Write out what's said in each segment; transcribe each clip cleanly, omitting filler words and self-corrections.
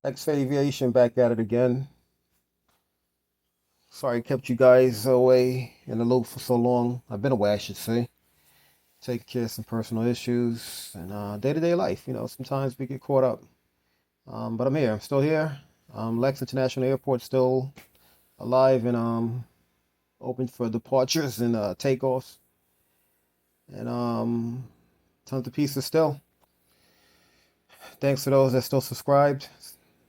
X Aviation back at it again. Sorry I kept you guys away in the loop for so long. I've been away, I should say. Taking care of some personal issues and day-to-day life. Sometimes we get caught up. But I'm here. I'm still here. Lex International Airport still alive and open for departures and takeoffs. And tons of pieces still. Thanks to those that still subscribed,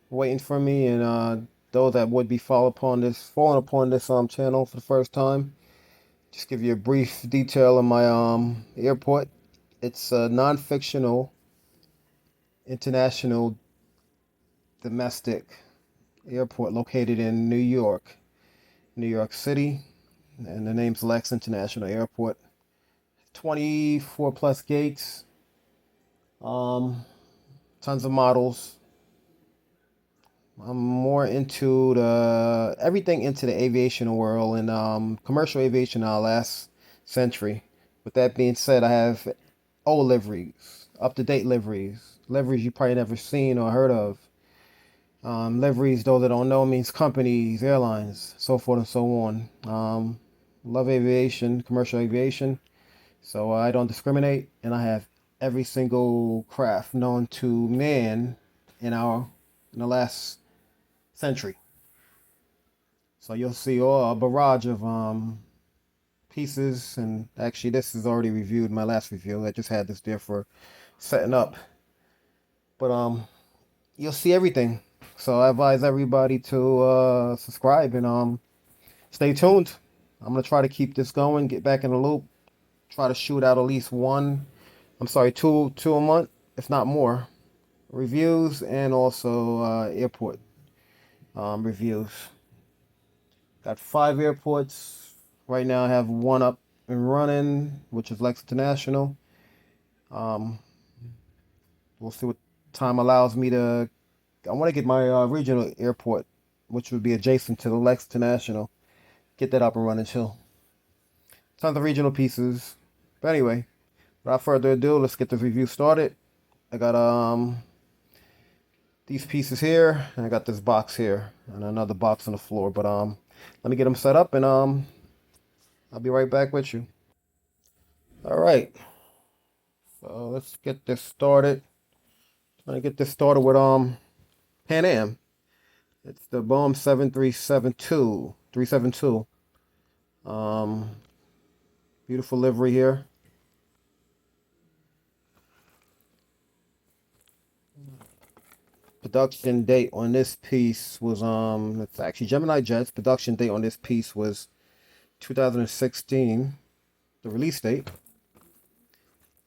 waiting for me, and those that would be falling upon this channel for the first time. Just give you a brief detail of my airport. It's a non-fictional, international, domestic airport located in New York City, and the name's Lex International Airport. 24 plus gates, um, tons of models. I'm more into the everything into the aviation world and commercial aviation in our last century. With that being said, I have old liveries, up to date liveries you probably never seen or heard of. Liveries, those that don't know, means companies, airlines, so forth and so on. Love aviation, commercial aviation, so I don't discriminate, and I have every single craft known to man in the last century. So you'll see a barrage of pieces, and actually this is already reviewed. My last review, I just had this there for setting up, but you'll see everything. So I advise everybody to subscribe and stay tuned. I'm gonna try to keep this going, get back in the loop, try to shoot out at least two a month, if not more, reviews and also airport reviews. Got 5 airports. Right now I have one up and running, which is Lex International. Um, we'll see what time allows me to. I want to get my regional airport, which would be adjacent to the Lex International. Get that up and running too. Tons of regional pieces. But anyway, without further ado, let's get this review started. I got these pieces here, and I got this box here, and another box on the floor. But let me get them set up, and I'll be right back with you. All right, so let's get this started. Trying to get this started with Pan Am. It's the Boeing 372. Um, Beautiful livery here. Production date on this piece was it's actually Gemini Jets. Production date on this piece was 2016. The release date.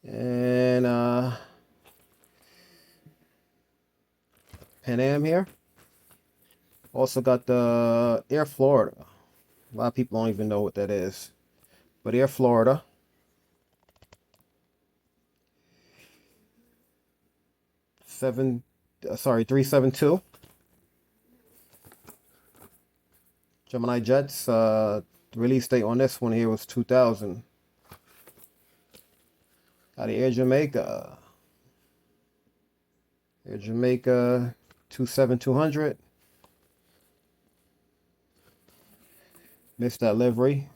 And Pan Am here. Also got the Air Florida. A lot of people don't even know what that is. But Air Florida. 372. Gemini Jets. The release date on this one here was 2000. Got the Air Jamaica. Air Jamaica 27200. Missed that livery.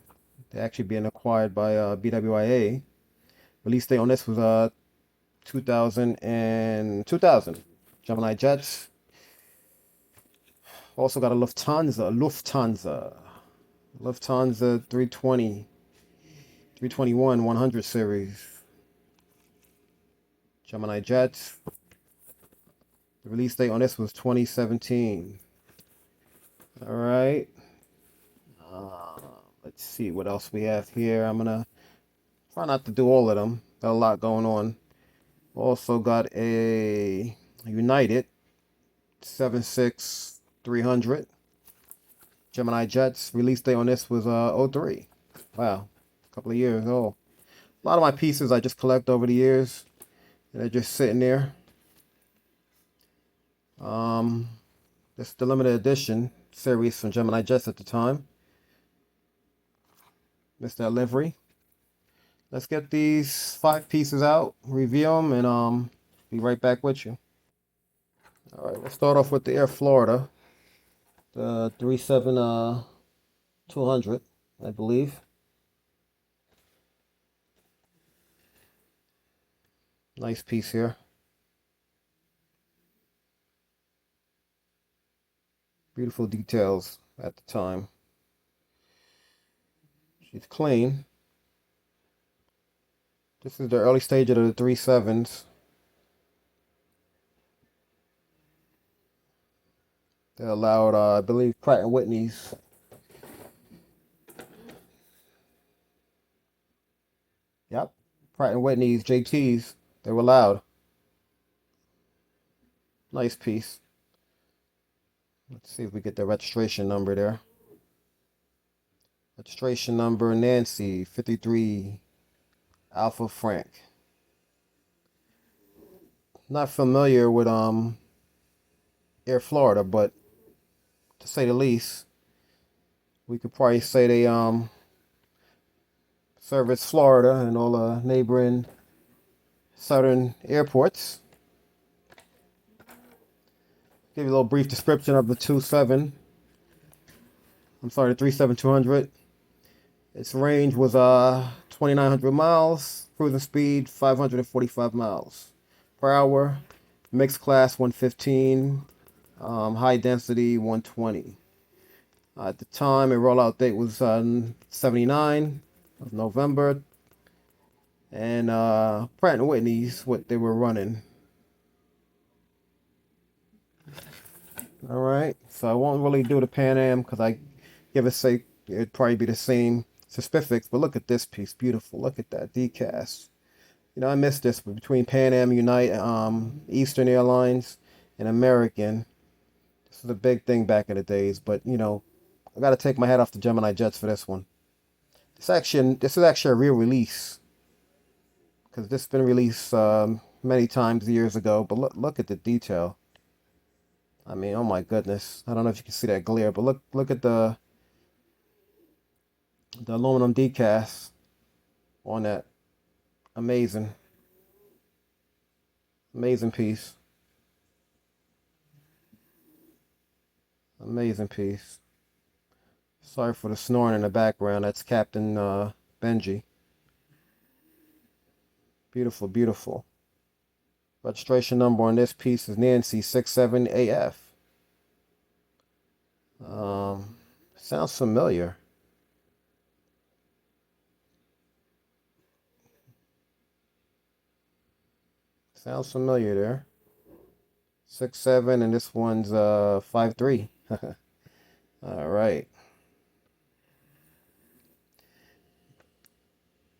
They're actually being acquired by BWIA. Release date on this was 2000 and 2000. Gemini Jets. Also got a Lufthansa 320, 321, 100 series. Gemini Jets. The release date on this was 2017. All right. Let's see what else we have here. I'm gonna try not to do all of them. Got a lot going on. Also got a United 76300. Gemini Jets. Release date on this was 03. Wow, a couple of years old. A lot of my pieces I just collect over the years, and they're just sitting there. This is the limited edition series from Gemini Jets at the time. Missed that livery. Let's get these 5 pieces out, review them, and be right back with you. All right, we'll start off with the Air Florida, the 200, I believe. Nice piece here. Beautiful details at the time. She's clean. This is the early stage of the 37s. They allowed, I believe, Pratt and Whitney's. Yep, Pratt and Whitney's JTs. They were allowed. Nice piece. Let's see if we get the registration number there. Registration number Nancy 53 Alpha Frank. Not familiar with Air Florida, but to say the least, we could probably say they service Florida and all the neighboring southern airports. Give you a little brief description of the 37-200. Its range was 2,900 miles, cruising speed 545 miles per hour, mixed class 115, high density 120. At the time, a rollout date was 79 of November, and Pratt and Whitney's what they were running. All right, so I won't really do the Pan Am because I give it sake it'd probably be the same specifics. But look at this piece, beautiful. Look at that decast. You know, I missed this, but between Pan Am, United, Eastern Airlines, and American, this was a big thing back in the days. But you know, I got to take my hat off to Gemini Jets for this one. This is actually a real release because this has been released many times years ago. But look at the detail. I mean, oh my goodness. I don't know if you can see that glare, but look at the aluminum decast on that. Amazing. Amazing piece. Amazing piece. Sorry for the snoring in the background. That's Captain Benji. Beautiful, beautiful. Registration number on this piece is Nancy 67AF. Sounds familiar. Sounds familiar there. 6'7", and this one's 5'3". All right.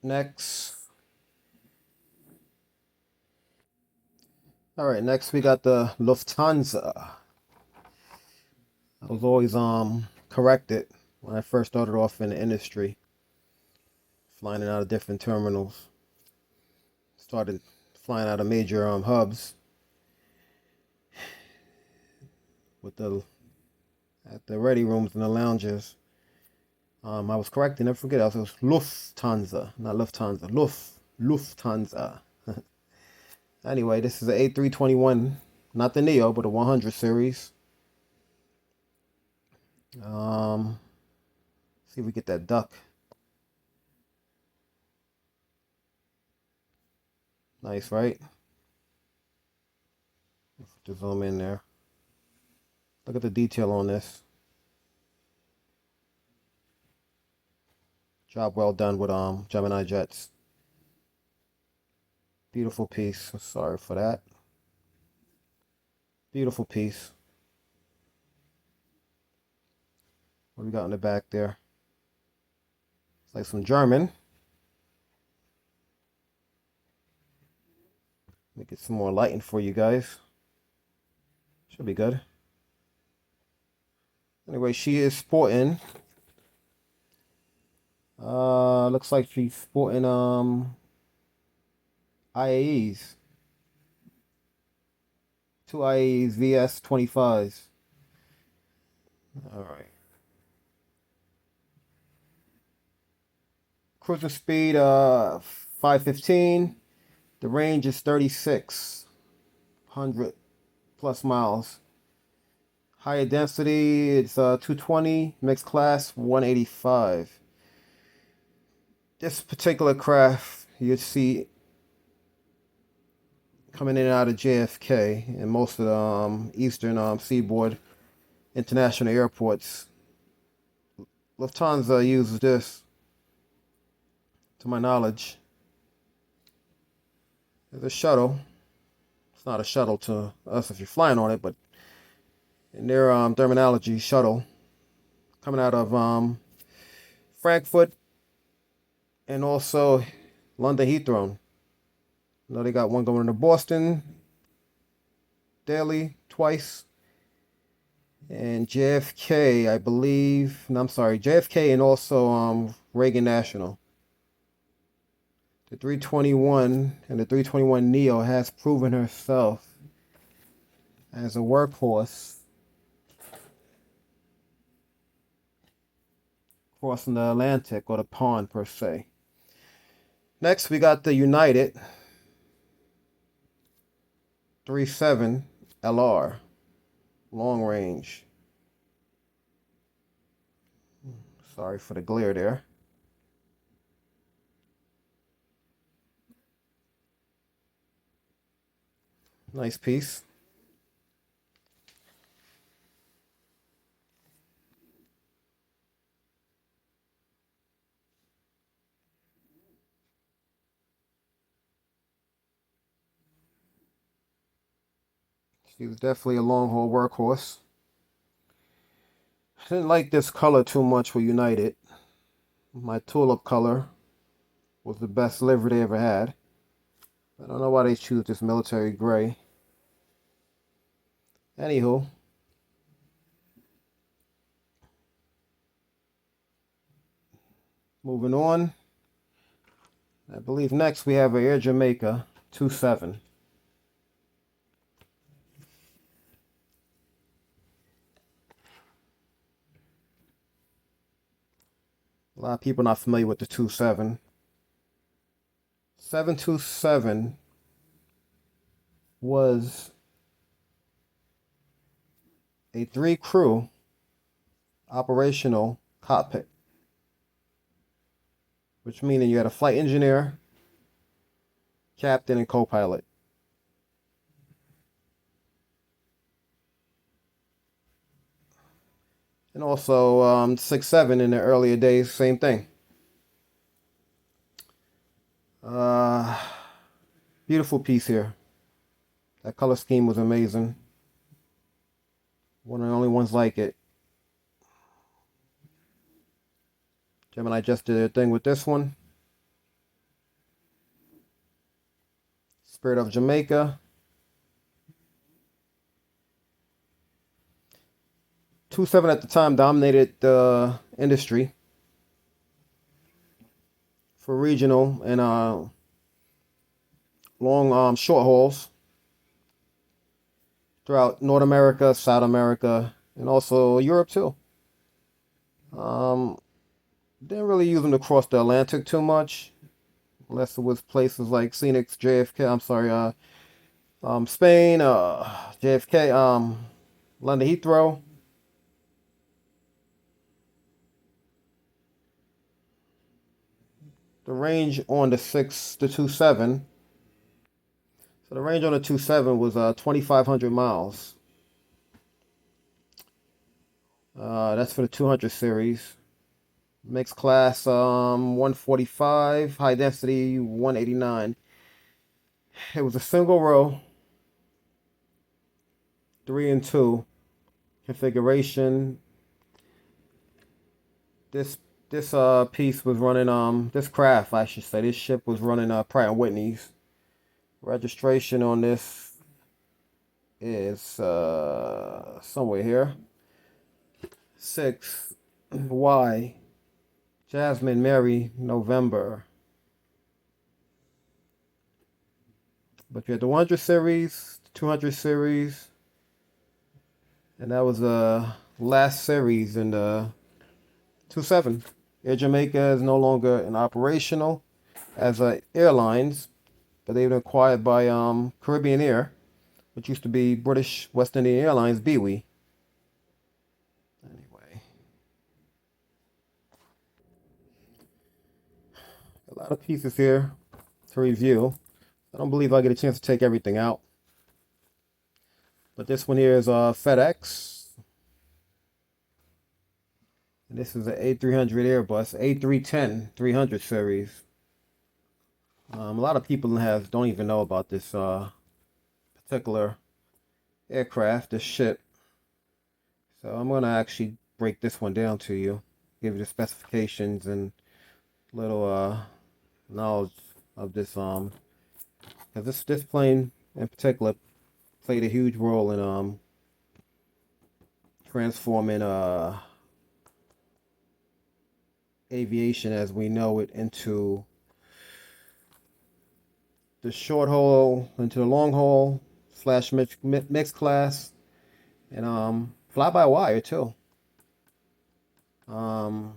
Next. All right, next we got the Lufthansa. I was always corrected when I first started off in the industry, flying out of different terminals. Started flying out of major hubs with the at the ready rooms and the lounges. I was corrected, never forget. I was Lufthansa, not Lufthansa. Lufthansa. Anyway, this is the A321, not the Neo, but the 100 series. See if we get that duck. Nice, right? Just zoom in there. Look at the detail on this. Job well done with Gemini Jets. Beautiful piece. Sorry for that. Beautiful piece. What we got in the back there? It's like some German. Make it some more lighting for you guys. Should be good. Anyway, she is sporting. Looks like she's sporting IAEs. 2 IAEs VS 25s. All right. Cruising speed 515. The range is 3,600 plus miles. Higher density, it's 220. Mixed class, 185. This particular craft you'd see coming in and out of JFK and most of the eastern seaboard international airports. Lufthansa uses this, to my knowledge, as a shuttle. It's not a shuttle to us if you're flying on it, but in their terminology, shuttle, coming out of Frankfurt and also London Heathrow. I know they got one going to Boston daily, twice. And JFK, I believe. No, I'm sorry, JFK and also Reagan National. The 321 and the 321 Neo has proven herself as a workhorse crossing the Atlantic, or the pond per se. Next, we got the United 37 LR, long range. Sorry for the glare there. Nice piece. She was definitely a long haul workhorse. I didn't like this color too much for United. My tulip color was the best livery they ever had. I don't know why they choose this military gray. Anywho, moving on. I believe next we have a Air Jamaica 27. A lot of people not familiar with the 27. 727 was a 3-crew operational cockpit, which meaning you had a flight engineer, captain, and co-pilot. And also 6-7 in the earlier days, same thing. Beautiful piece here. That color scheme was amazing. One of the only ones like it. Gemini just did their thing with this one. Spirit of Jamaica. 27 at the time dominated the industry for regional and long short hauls throughout North America, South America, and also Europe too. Didn't really use them to cross the Atlantic too much, unless it was places like scenic JFK. I'm sorry, Spain, JFK, London Heathrow. The range on the 27. So the range on the 27 was 2,500 miles. That's for the 200 series. Mixed class 145, high density 189. It was a single row, 3 and 2 configuration. This piece was running this craft, I should say. This ship was running Pratt and Whitney's. Registration on this is somewhere here. 6Y Jasmine Mary November. But you had the 100 series, 200 series, and that was the last series in the 27. Air Jamaica is no longer in operational as airlines, but they've been acquired by Caribbean Air, which used to be British West Indian Airlines, BOE. Anyway, a lot of pieces here to review. I don't believe I get a chance to take everything out. But this one here is FedEx. And this is an A300 Airbus, A310-300 series. A lot of people don't even know about this particular aircraft, this ship. So I'm going to actually break this one down to you, give you the specifications and little knowledge of this. Because this plane in particular played a huge role in transforming aviation as we know it into the short haul, into the long haul / mixed class, and fly by wire too. The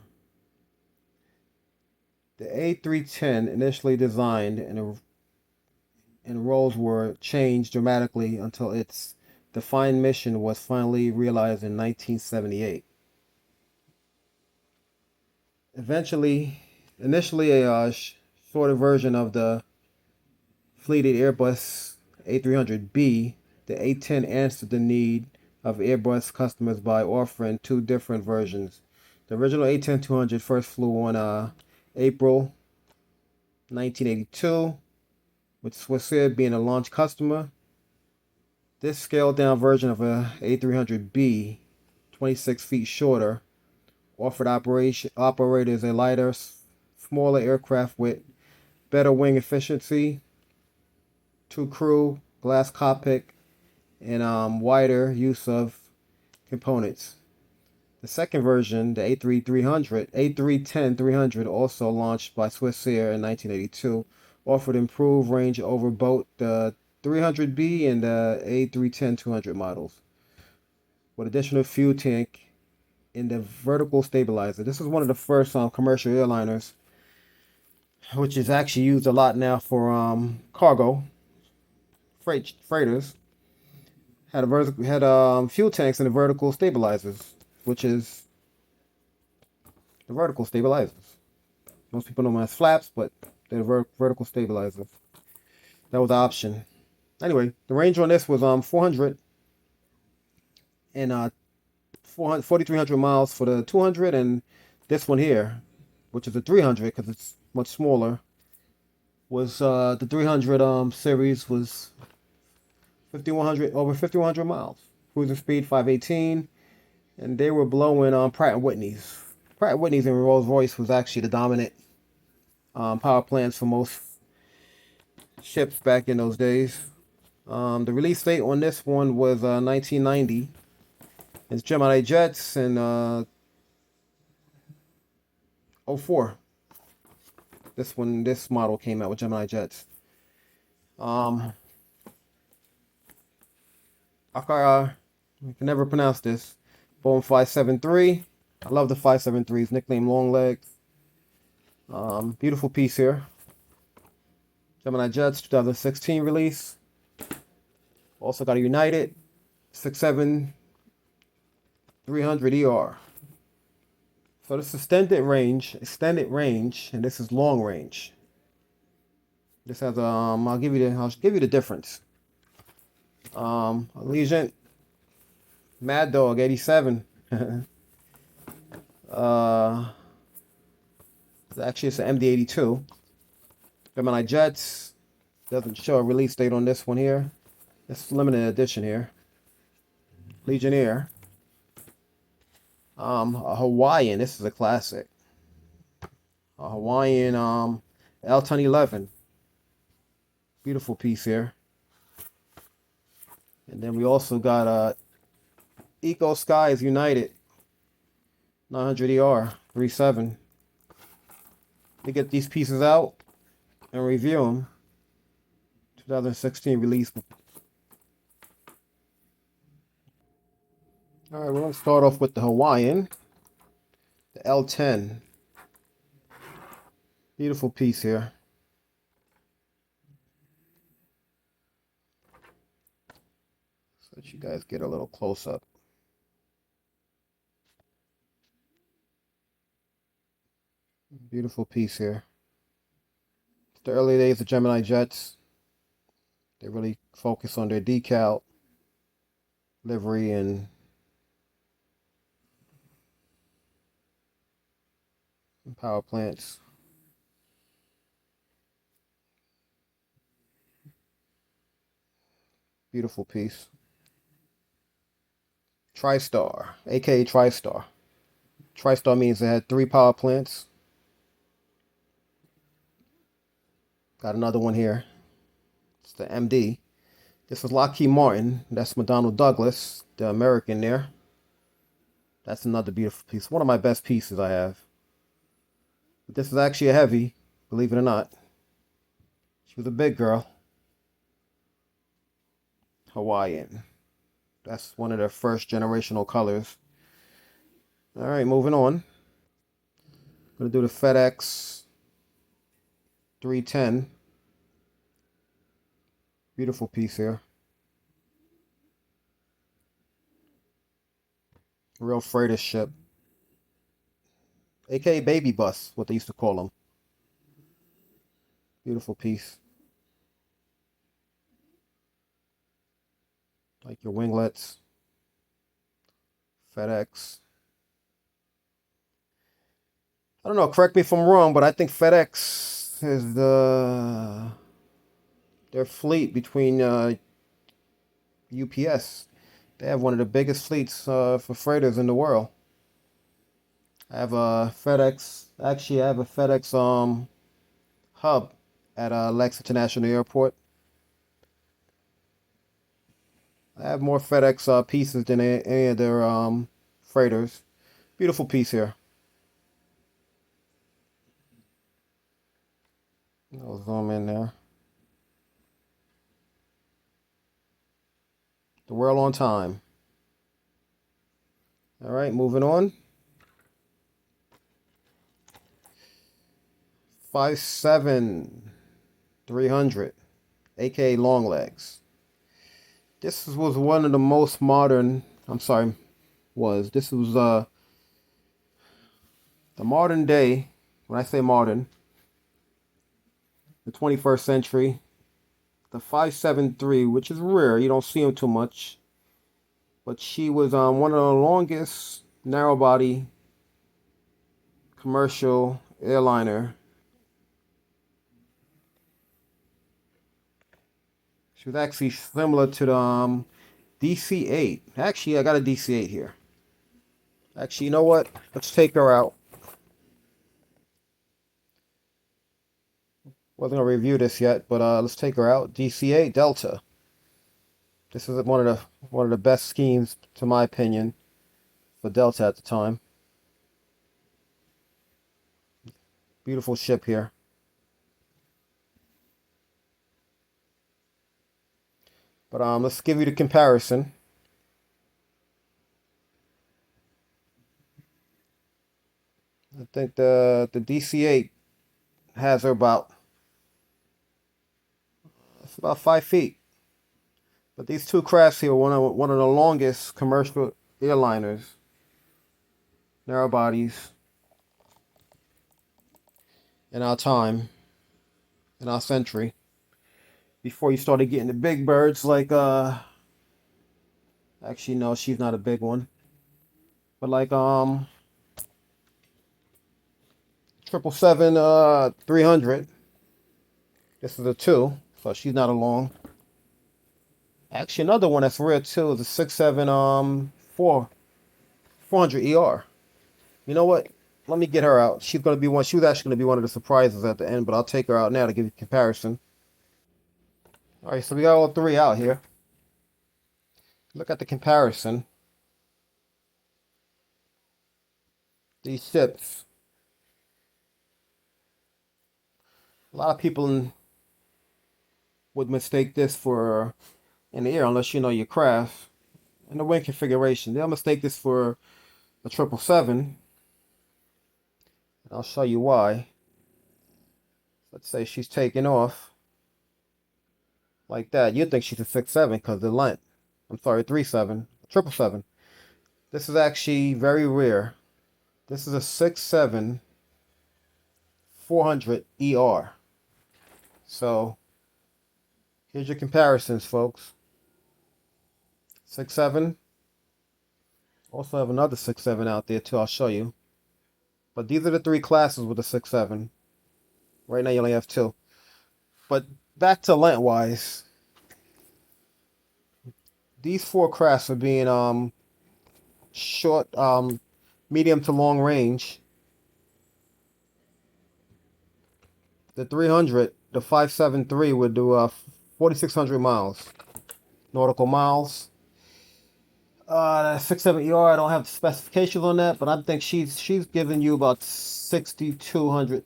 A310 initially designed and roles were changed dramatically until its defined mission was finally realized in 1978. Initially a shorter version of the fleeted Airbus A300B, the A10 answered the need of Airbus customers by offering two different versions. The original A10-200 first flew on April 1982, with Swissair being a launch customer. This scaled-down version of a A300B, 26 feet shorter, offered operators a lighter, smaller aircraft with better wing efficiency, two crew, glass cockpit, and wider use of components. The second version, the A310-300, also launched by Swissair in 1982, offered improved range over both the 300B and the A310-200 models, with additional fuel tank in the vertical stabilizer. This is one of the first commercial airliners, which is actually used a lot now for cargo freighters. Had fuel tanks in the vertical stabilizers, which is the vertical stabilizers. Most people know them as flaps, but they're vertical stabilizers. That was the option. Anyway, the range on this was 400 and 4,300 miles for the 200, and this one here, which is a 300 because it's much smaller, was the 300 series was 5,100 miles. Cruising speed 518, and they were blowing on Pratt & Whitney's. Pratt & Whitney's and Rolls-Royce was actually the dominant power plants for most ships back in those days. The release date on this one was 1990. It's Gemini jets and 04. This model came out with Gemini jets. I can never pronounce this. Boeing 573. I love the 573s, nicknamed Long Legs. Beautiful piece here. Gemini Jets 2016 release. Also got a United 67-300ER. So this is extended range, and this is long range. This has I'll give you the difference. Allegiant Mad Dog 87. Actually it's an MD-82. Gemini Jets doesn't show a release date on this one here. It's limited edition here. Legionnaire. A Hawaiian. This is a classic. A Hawaiian L1011. Beautiful piece here. And then we also got Eco Skies United 900ER 37. To get these pieces out and review them. 2016 release. All right, we're going to start off with the Hawaiian, the L10. Beautiful piece here. Let you guys get a little close up. Beautiful piece here. It's the early days of Gemini jets. They really focus on their decal, livery, and power plants. Beautiful piece. TriStar, aka TriStar. TriStar means it had 3 power plants. Got another one here. It's the MD. This is Lockheed Martin. That's McDonnell Douglas, the American Air. That's another beautiful piece. One of my best pieces I have. But this is actually a heavy, believe it or not. She was a big girl. Hawaiian. That's one of their first generational colors. All right, moving on. I'm going to do the FedEx 310. Beautiful piece here. Real freighter ship. AKA baby bus, what they used to call them. Beautiful piece. Like your winglets. FedEx. I don't know, correct me if I'm wrong, but I think FedEx is their fleet between UPS. They have one of the biggest fleets for freighters in the world. I have a FedEx. Actually, I have a FedEx hub at Lex International Airport. I have more FedEx pieces than any of their freighters. Beautiful piece here. I'll zoom in there. The world on time. All right, moving on. 5'7", 300, aka long legs. This was one of the most modern. This was the modern day. When I say modern, the 21st century. The 573, which is rare. You don't see them too much. But she was one of the longest narrow body commercial airliner. She was actually similar to the DC-8. Actually, I got a DC-8 here. Actually, you know what? Let's take her out. Wasn't gonna review this yet, but let's take her out. DC-8 Delta. This is one of the best schemes, to my opinion, for Delta at the time. Beautiful ship here. But let's give you the comparison. I think the DC-8 has her about 5 feet. But these two crafts here are one of the longest commercial airliners, narrow bodies, in our time, in our century. Before you started getting the big birds like actually no, she's not a big one. But like 777 300. This is a 2, so she's not a long. Actually, another one that's rare too is a 400 ER. You know what? Let me get her out. She's gonna be one. She was actually gonna be one of the surprises at the end, but I'll take her out now to give you a comparison. All right, so we got all 3 out here. Look at the comparison. These ships. A lot of people would mistake this for in the air unless you know your craft. And the wing configuration, they'll mistake this for a 777. I'll show you why. Let's say she's taking off like that. You'd think she's a 6'7" because of the length. I'm sorry, 37, 777. This is actually very rare. This is a 67 400 ER. So here's your comparisons, folks. 67. Also have another 67 out there too. I'll show you. But these are the three classes with the 67. Right now you only have two. But back to lengthwise, these four crafts are being short, medium to long range. The 300, the 573 would do 4,600 miles, nautical miles. The 67ER, I don't have the specifications on that, but I think she's giving you about 6,200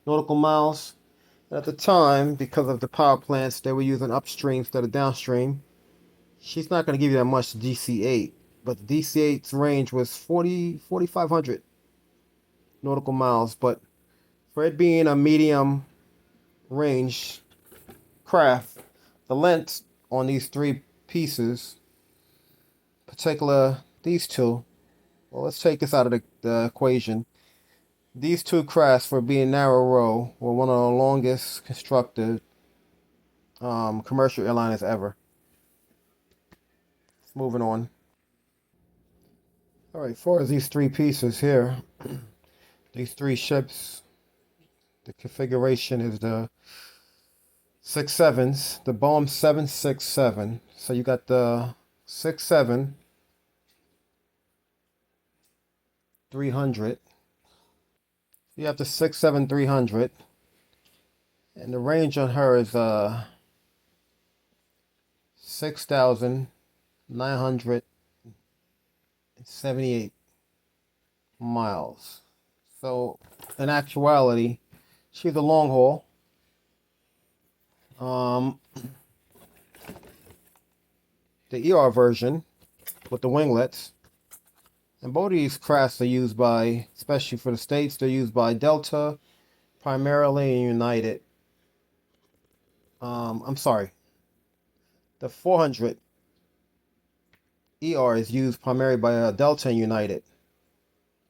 nautical miles. And at the time, because of the power plants, they were using upstream instead of downstream. She's not going to give you that much DC-8, but the DC-8's range was 4,500 nautical miles. But for it being a medium range craft, the length on these three pieces, particular these two, well, let's take this out of the equation. These two crafts, for being narrow row, were one of the longest constructed commercial airliners ever. Moving on. All right, as far as these three pieces here, these three ships, the configuration is the 6.7s, the Boeing 767. So you got the 6.7 300. You have the 6.7 300, and the range on her is 6,978 miles. So in actuality, she's a long haul. The ER version with the winglets, and both of these crafts are used by, especially for the States, they're used by Delta, primarily, and United. I'm sorry, the 400 ER is used primarily by Delta and United.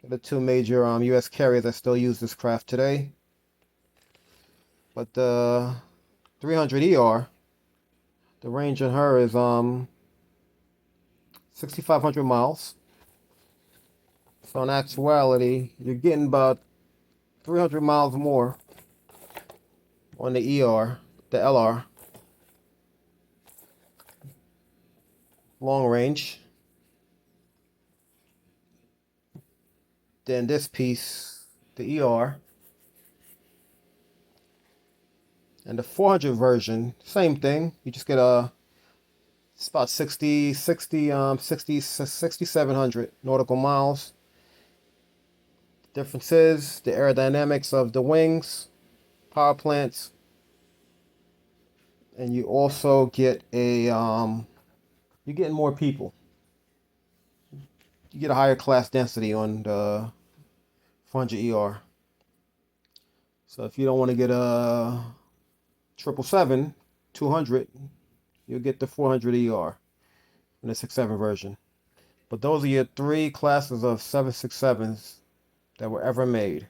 They're the two major U.S. carriers that still use this craft today. But the 300 ER, the range on her is 6,500 miles. So in actuality, you're getting about 300 miles more on the ER, the LR, long range, than this piece, the ER. And the 400 version, same thing. You just get it's about 6,700 nautical miles. Difference is the aerodynamics of the wings, power plants, and you also get you're getting more people. You get a higher class density on the 400 ER. So if you don't want to get a 777 200, you'll get the 400 ER in the 6.7 version. But those are your three classes of 767s that were ever made.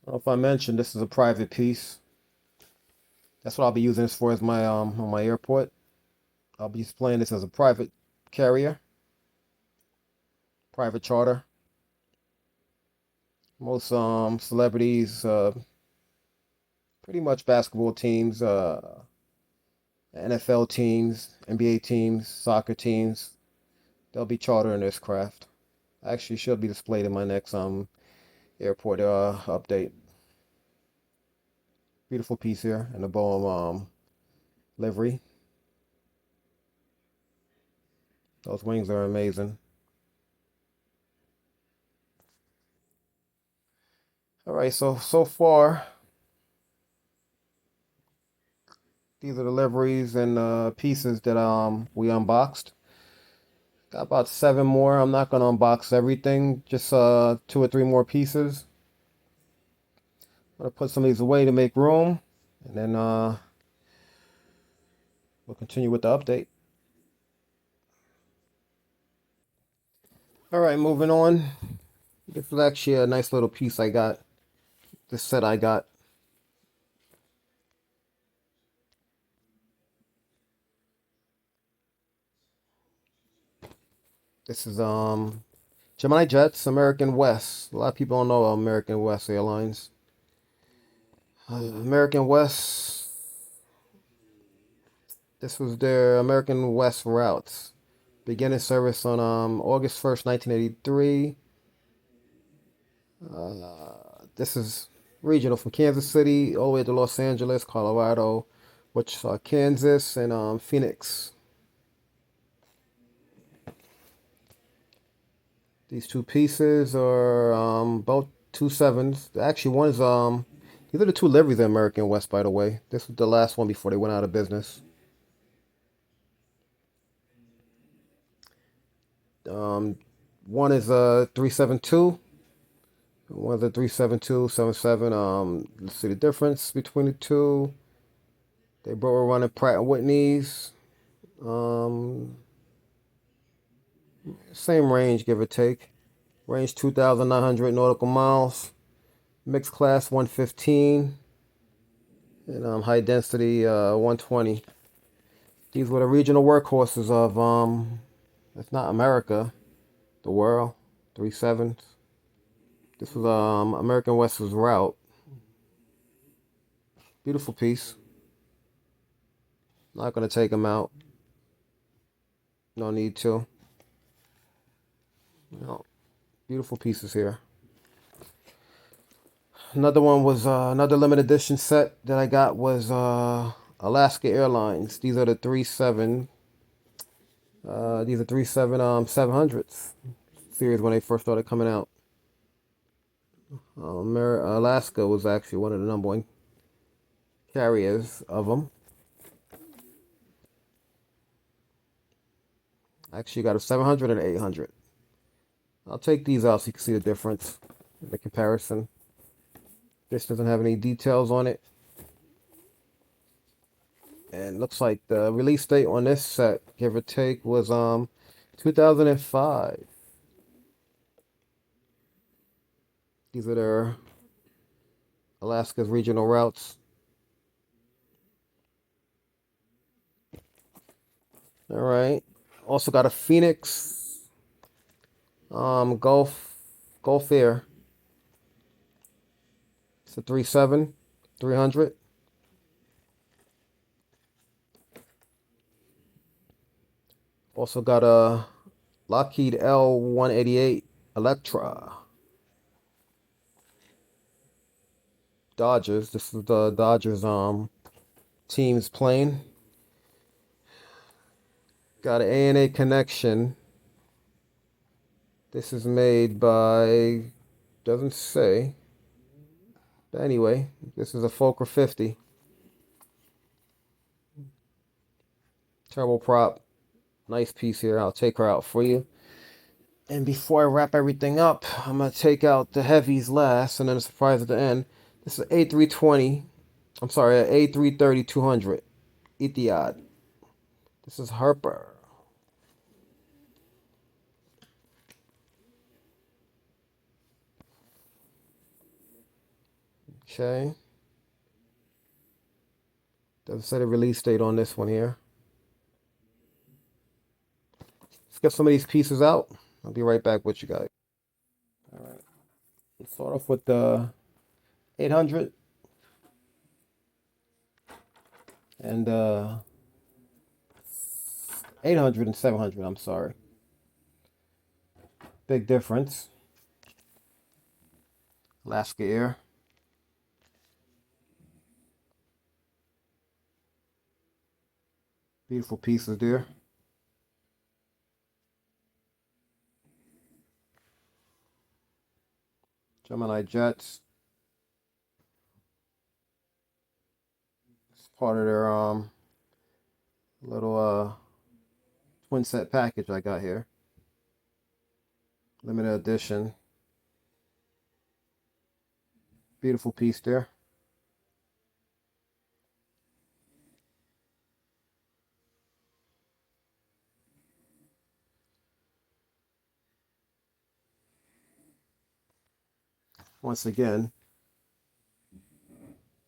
I don't know if I mentioned this is a private piece. That's what I'll be using this for as my on my airport. I'll be displaying this as a private carrier, private charter. Most celebrities, pretty much basketball teams, NFL teams, NBA teams, soccer teams, they'll be chartering this craft. Actually, should be displayed in my next airport update. Beautiful piece here in the BOEING livery. Those wings are amazing. All right, so far these are the liveries and pieces that we unboxed. Got about 7 more. I'm not gonna unbox everything, just 2 or 3 more pieces. I'm gonna put some of these away to make room, and then we'll continue with the update. All right, moving on. This was actually a nice little piece I got. This set I got. This is Gemini Jets, American West. A lot of people don't know American West Airlines. American West. This was their American West routes. Beginning service on August 1st, 1983. This is regional from Kansas City all the way to Los Angeles, Colorado, Wichita, Kansas, and Phoenix. These 2 pieces are both 2.7s. Actually, one is these are the 2 liveries of American West, by the way. This was the last one before they went out of business. One is a 372. One's a 372.77. Let's see the difference between the 2. They both were running Pratt and Whitney's. Same range, give or take. Range 2,900 nautical miles. Mixed class 115. And high density 120. These were the regional workhorses of if not America, the world. 3.7s. This was American West's route. Beautiful piece. Not gonna take them out. No need to. No. Beautiful pieces here. Another one was another limited edition set that I got was Alaska Airlines. These are the 3.7. These are 3.7 700s series when they first started coming out. Alaska was actually one of the #1 carriers of them. Actually got a 700 and an 800. I'll take these out so you can see the difference in the comparison. This doesn't have any details on it. And looks like the release date on this set, give or take, was 2005. These are their Alaska's regional routes. All right. Also got a Phoenix Gulf Air. It's a 3.7, 300. Also got a Lockheed L-188 Electra. Dodgers. This is the Dodgers team's plane. Got an ANA connection. This is made by, doesn't say. But anyway, this is a Fokker 50. Turboprop. Nice piece here. I'll take her out for you. And before I wrap everything up, I'm going to take out the heavies last and then a surprise at the end. This is an A320. I'm sorry, an A330-200. Etihad. This is Herpa. Okay. Doesn't say the release date on this one here. Let's get some of these pieces out. I'll be right back with you guys. All right. Let's start off with the 800 and 800 and 700. I'm sorry. Big difference. Alaska Air. Beautiful pieces there. Gemini jets. It's part of their little twin set package I got here. Limited edition. Beautiful piece there. Once again,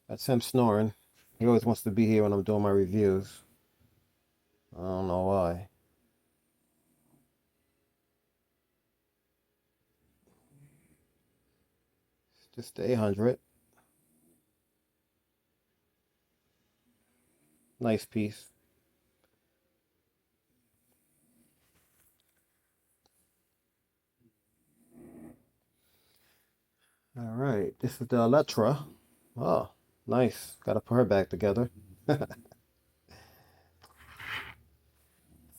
that's him snoring. He always wants to be here when I'm doing my reviews. I don't know why. It's just the 800. Nice piece. All right, this is the Electra. Oh, nice. Got to put her back together. Some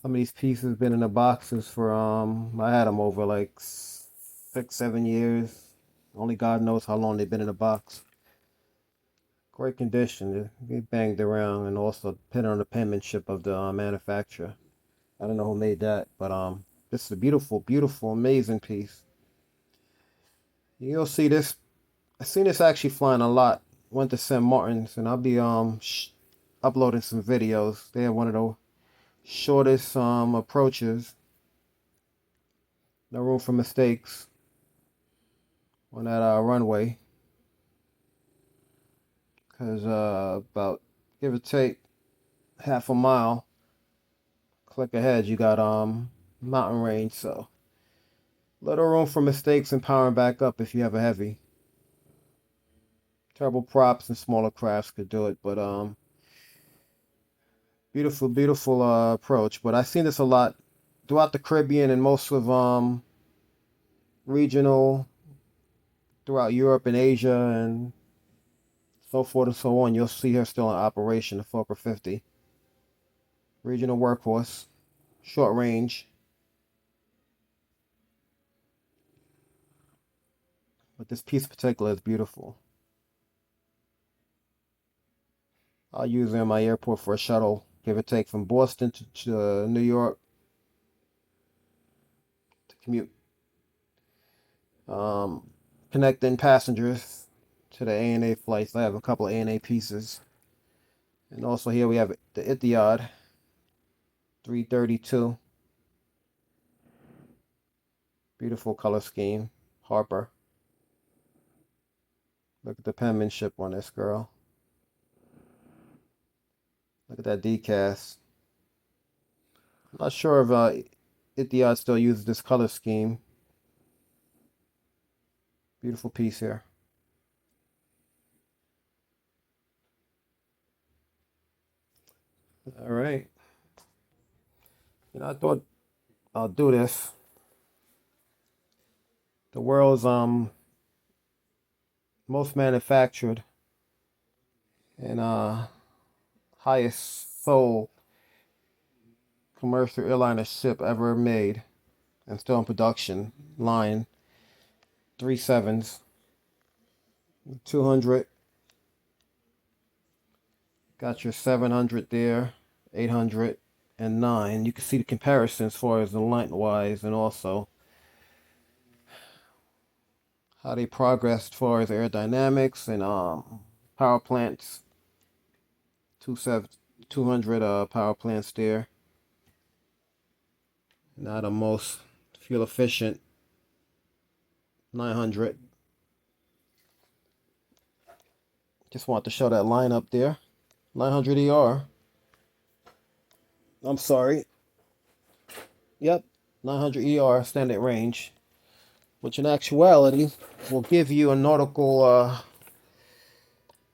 of these pieces been in the boxes for I had them over like 6, 7 years. Only God knows how long they've been in the box. Great condition. They banged around, and also depending on the penmanship of the manufacturer. I don't know who made that, but this is a beautiful, beautiful, amazing piece. You'll see this. I seen this actually flying a lot. Went to St. Martin's, and I'll be uploading some videos. They have one of the shortest approaches. No room for mistakes on that runway. Cause about give or take half a mile, click ahead, you got mountain range. So little room for mistakes and powering back up if you have a heavy. Turbo props and smaller crafts could do it, but beautiful, beautiful approach. But I've seen this a lot throughout the Caribbean and most of regional throughout Europe and Asia and so forth and so on. You'll see her still in operation, the Fokker 50. Regional workhorse, short range. But this piece in particular is beautiful. I'll use it in my airport for a shuttle, give or take from Boston to New York to commute. Connecting passengers to the ANA flights. I have a couple of ANA pieces. And also here we have the Etihad 332. Beautiful color scheme. Herpa. Look at the penmanship on this girl. Look at that decast. I'm not sure if Etihad still uses this color scheme. Beautiful piece here. All right. I thought I'll do this. The world's most manufactured and highest sold commercial airliner ship ever made and still in production line 37s 200, got your 700 there, 800 and 9. You can see the comparison as far as the length wise and also how they progressed as far as aerodynamics and power plants. 200 power plants there. Now the most fuel efficient 900. Just want to show that line up there. 900 ER. I'm sorry. Yep, 900 ER standard range, which in actuality will give you a nautical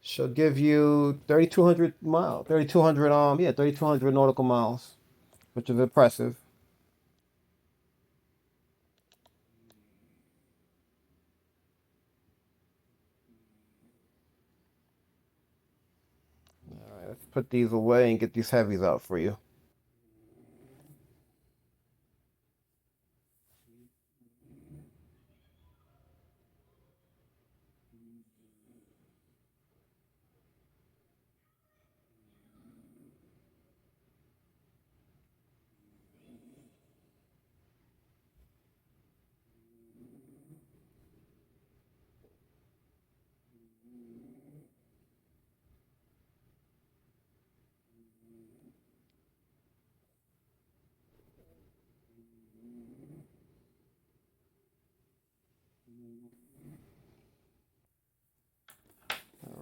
should give you 3,200 miles, 3,200 3,200 nautical miles, which is impressive. All right, let's put these away and get these heavies out for you.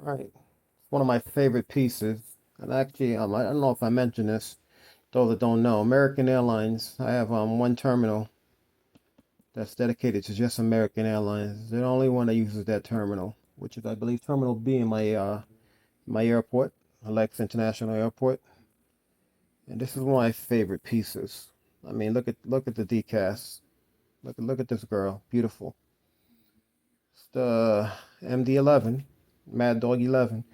right. It's one of my favorite pieces. And actually, I don't know if I mentioned this, those that don't know, American Airlines, I have one terminal that's dedicated to just American Airlines. They're the only one that uses that terminal, which is, I believe, Terminal B in my airport, Alex International Airport. And this is one of my favorite pieces. I mean, look at the decals. Look at this girl, beautiful. It's the MD-11, Mad Dog 11.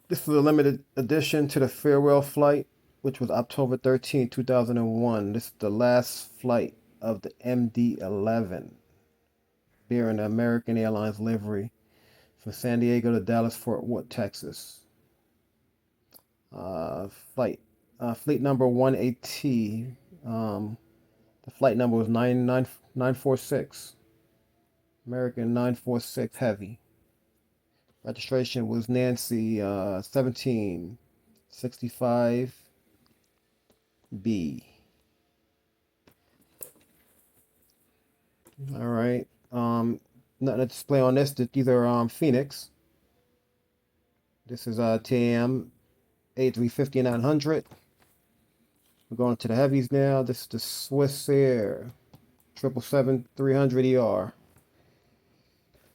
This is a limited edition to the farewell flight, which was October 13, 2001. This is the last flight of the MD-11 bearing the American Airlines livery from San Diego to Dallas Fort Worth, Texas. Flight fleet number 1AT. The flight number was 946. American 946 Heavy. Registration was Nancy 1765B. All right. Nothing to display on this. These are Phoenix. This is TAM A350-900. We're going to the heavies now. This is the Swiss Air 777-300ER.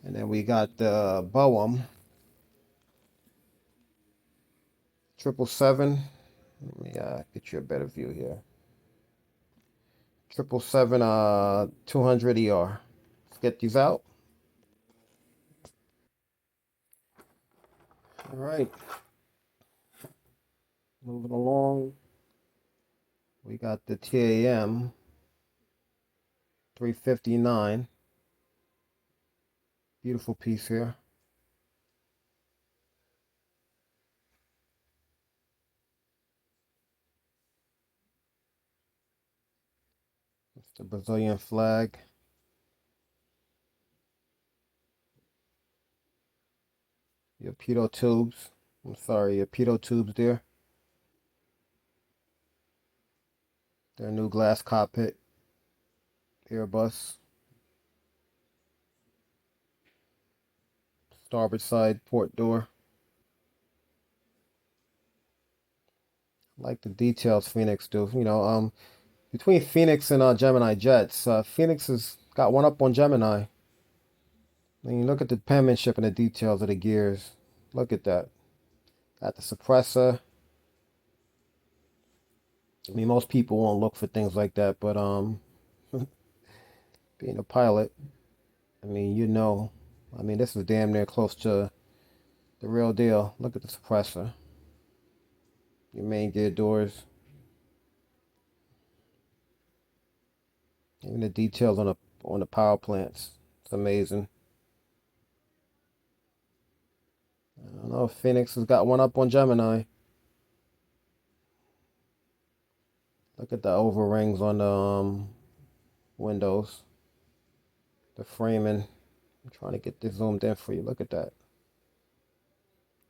And then we got the BOEING 777. Let me get you a better view here. 777-200ER. Let's get these out. All right. Moving along. We got the TAM 359. Beautiful piece here. It's the Brazilian flag. Your pitot tubes. I'm sorry, your pitot tubes there. Their new glass cockpit. Airbus. Starboard side port door. I like the details Phoenix do. You know, between Phoenix and Gemini jets, Phoenix has got one up on Gemini. I mean, look at the penmanship and the details of the gears. Look at that. Got the suppressor. I mean, most people won't look for things like that, but being a pilot, I mean, you know, I mean, this is damn near close to the real deal. Look at the suppressor. Your main gear doors. Even the details on the power plants. It's amazing. I don't know if Phoenix has got one up on Gemini. Look at the oval rings on the windows. The framing. I'm trying to get this zoomed in for you. Look at that.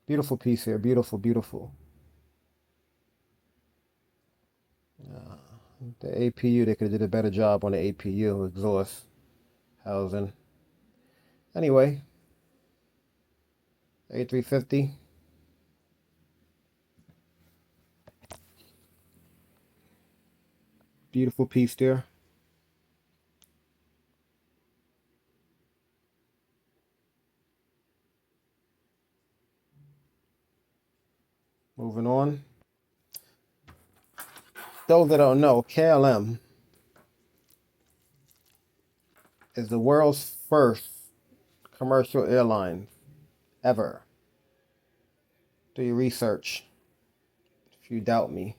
Beautiful piece here. Beautiful, beautiful. The APU, they could have did a better job on the APU exhaust housing. Anyway, A350. Beautiful piece there. Moving on. Those that don't know, KLM is the world's first commercial airline ever. Do your research if you doubt me.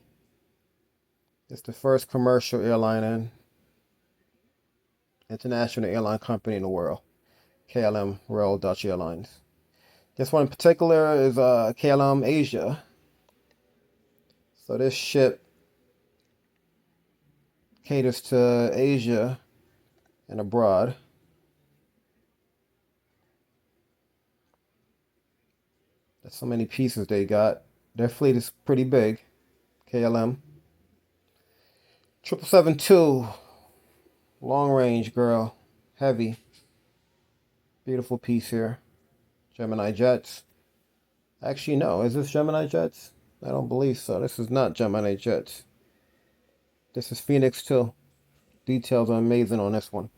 It's the first commercial airline and international airline company in the world. KLM, Royal Dutch Airlines. This one in particular is KLM Asia. So this ship caters to Asia and abroad. There's so many pieces they got. Their fleet is pretty big. KLM. 777-2. Long range, girl. Heavy. Beautiful piece here. Gemini Jets. Actually, no. Is this Gemini Jets? I don't believe so. This is not Gemini Jets. This is Phoenix too. Details are amazing on this one.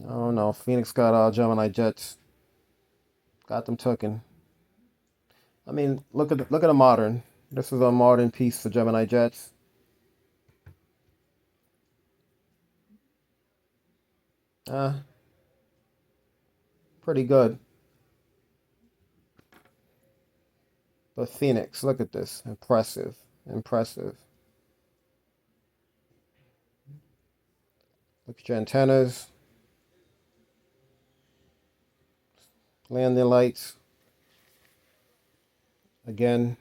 I don't know. Phoenix got Gemini Jets. Got them tucking. I mean, look at a modern. This is a modern piece for Gemini Jets. Uh, Pretty good. But Phoenix, look at this. Impressive. Impressive. Look at your antennas. Landing lights. Again.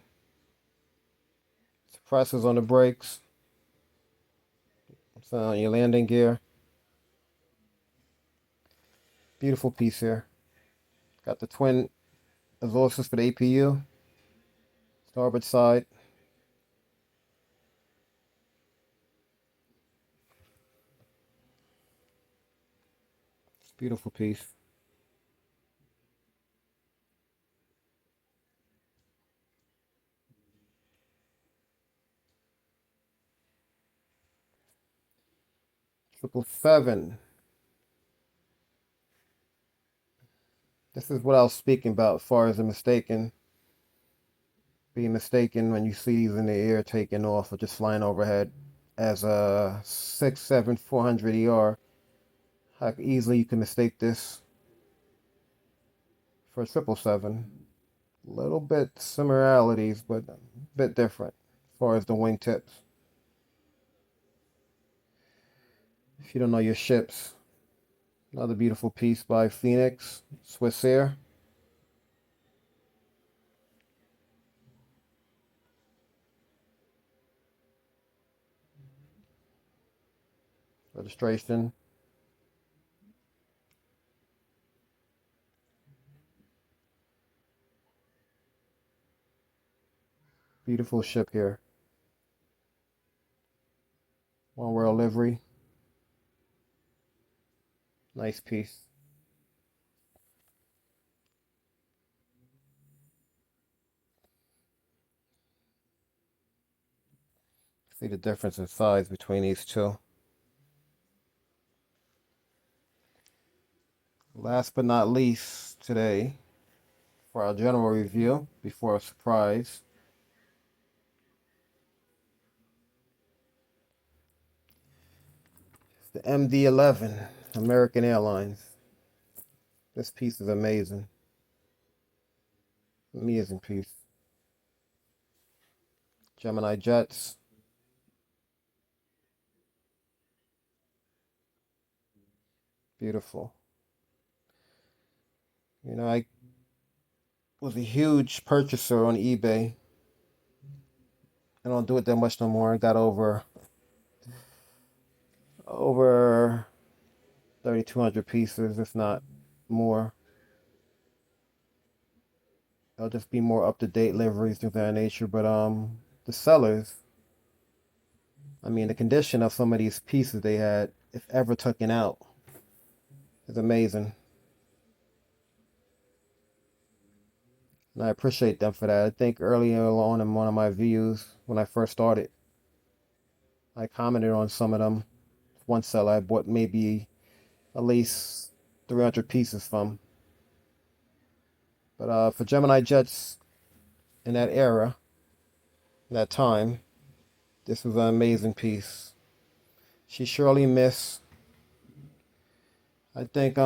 Suppressors on the brakes. So on your landing gear. Beautiful piece here. Got the twin exhausts for the APU. Starboard side. Beautiful piece. Triple seven. This is what I was speaking about as far as being mistaken when you see these in the air taking off or just flying overhead as a 67400 ER. How easily you can mistake this for a 777. Little bit similarities, but a bit different as far as the wingtips. If you don't know your ships, another beautiful piece by Phoenix, Swiss Air. Registration. Beautiful ship here. One world livery. Nice piece. See the difference in size between these two. Last but not least today, for our general review, before a surprise, it's the MD-11, American Airlines. This piece is amazing. Amazing piece. Gemini Jets. Beautiful. You know, I was a huge purchaser on eBay. I don't do it that much no more. I got over 3,200 pieces, if not more. There'll just be more up-to-date liveries, things of that nature. But the sellers, I mean, the condition of some of these pieces they had, if ever taken out, is amazing. And I appreciate them for that. I think earlier on in one of my views, when I first started, I commented on some of them. One seller I bought maybe at least 300 pieces from. But for Gemini Jets in that era, that time, this was an amazing piece. She surely missed. I think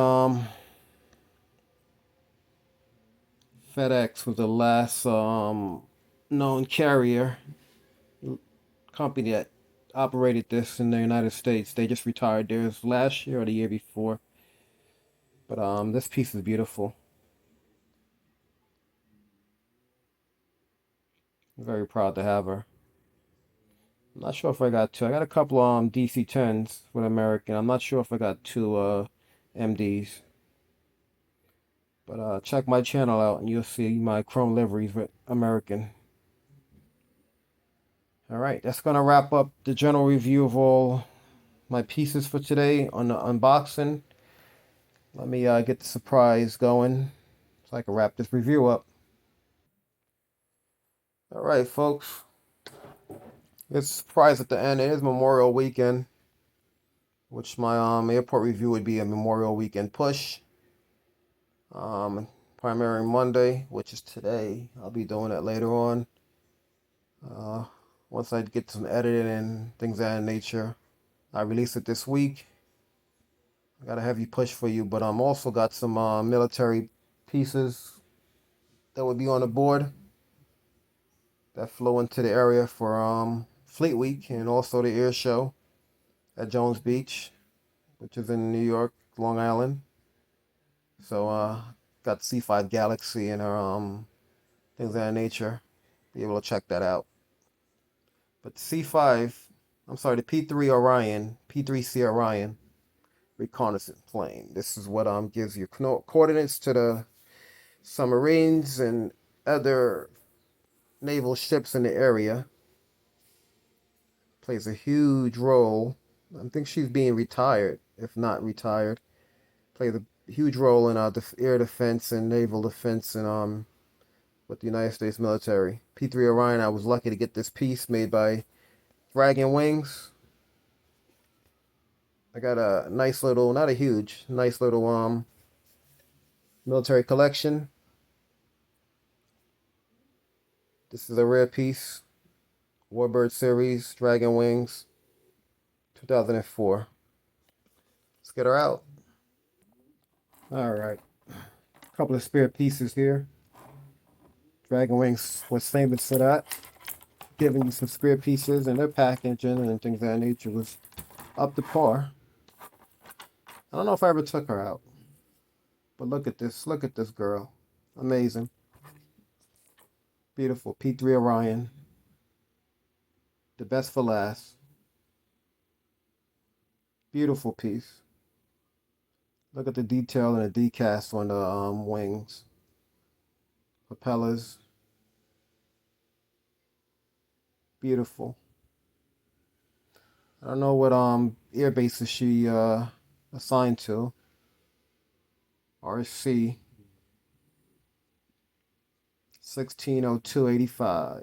FedEx was the last known carrier company that operated this in the United States. They just retired theirs last year or the year before. But this piece is beautiful. I'm very proud to have her. I'm not sure if I got two. I got a couple DC-10s with American. I'm not sure if I got two MDs. But check my channel out and you'll see my chrome liveries with American. Alright, that's going to wrap up the general review of all my pieces for today on the unboxing. Let me get the surprise going so I can wrap this review up. All right, folks. It's a surprise at the end. It is Memorial Weekend, which my airport review would be a Memorial Weekend push. Primary Monday, which is today. I'll be doing that later on. Uh, Once I get some editing and things of that nature, I release it this week. I got a heavy push for you, but I'm also got some military pieces that would be on the board that flow into the area for Fleet Week and also the air show at Jones Beach, which is in New York, Long Island. So got C5 Galaxy and things of that nature. Be able to check that out. But the C5, I'm sorry, the P3 Orion, P3C Orion reconnaissance plane. This is what gives you coordinates to the submarines and other naval ships in the area. Plays a huge role. I think she's being retired, if not retired. Plays a huge role in air defense and naval defense and with the United States military. P3 Orion, I was lucky to get this piece made by Dragon Wings. I got a nice little, not a huge, nice little military collection. This is a rare piece. Warbird series, Dragon Wings, 2004. Let's get her out. All right. A couple of spare pieces here. Dragon Wings was famous for that. Giving you some spare pieces, and their packaging and things of that nature was up to par. I don't know if I ever took her out. But look at this. Look at this girl. Amazing. Beautiful. P3 Orion. The best for last. Beautiful piece. Look at the detail and the decast on the wings. Propellers. Beautiful. I don't know what air bases she assigned to. RC 160285. I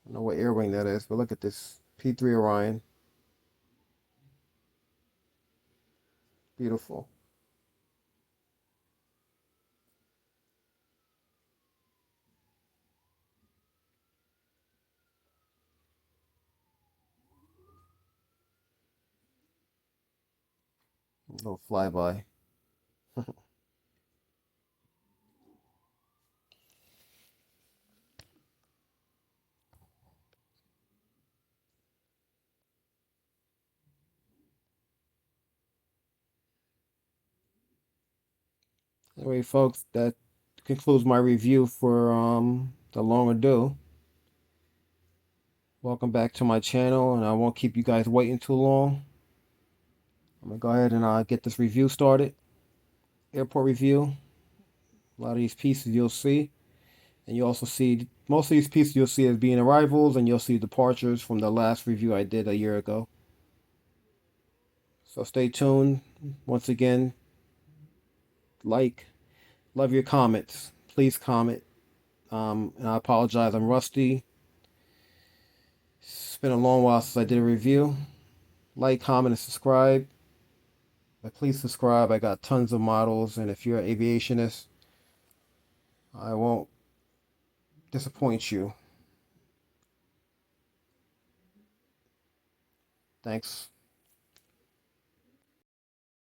don't know what air wing that is, but look at this P3 Orion. Beautiful. A little flyby. Anyway, folks, that concludes my review for the long ado. Welcome back to my channel, and I won't keep you guys waiting too long. I'm gonna go ahead and get this review started. Airport review. A lot of these pieces you'll see, and you also see most of these pieces you'll see as being arrivals, and you'll see departures from the last review I did a year ago. So stay tuned. Once again, love your comments. Please comment. And I apologize, I'm rusty. It's been a long while since I did a review. Like, comment, and subscribe. But please subscribe. I got tons of models, and if you're an aviationist, I won't disappoint you. Thanks.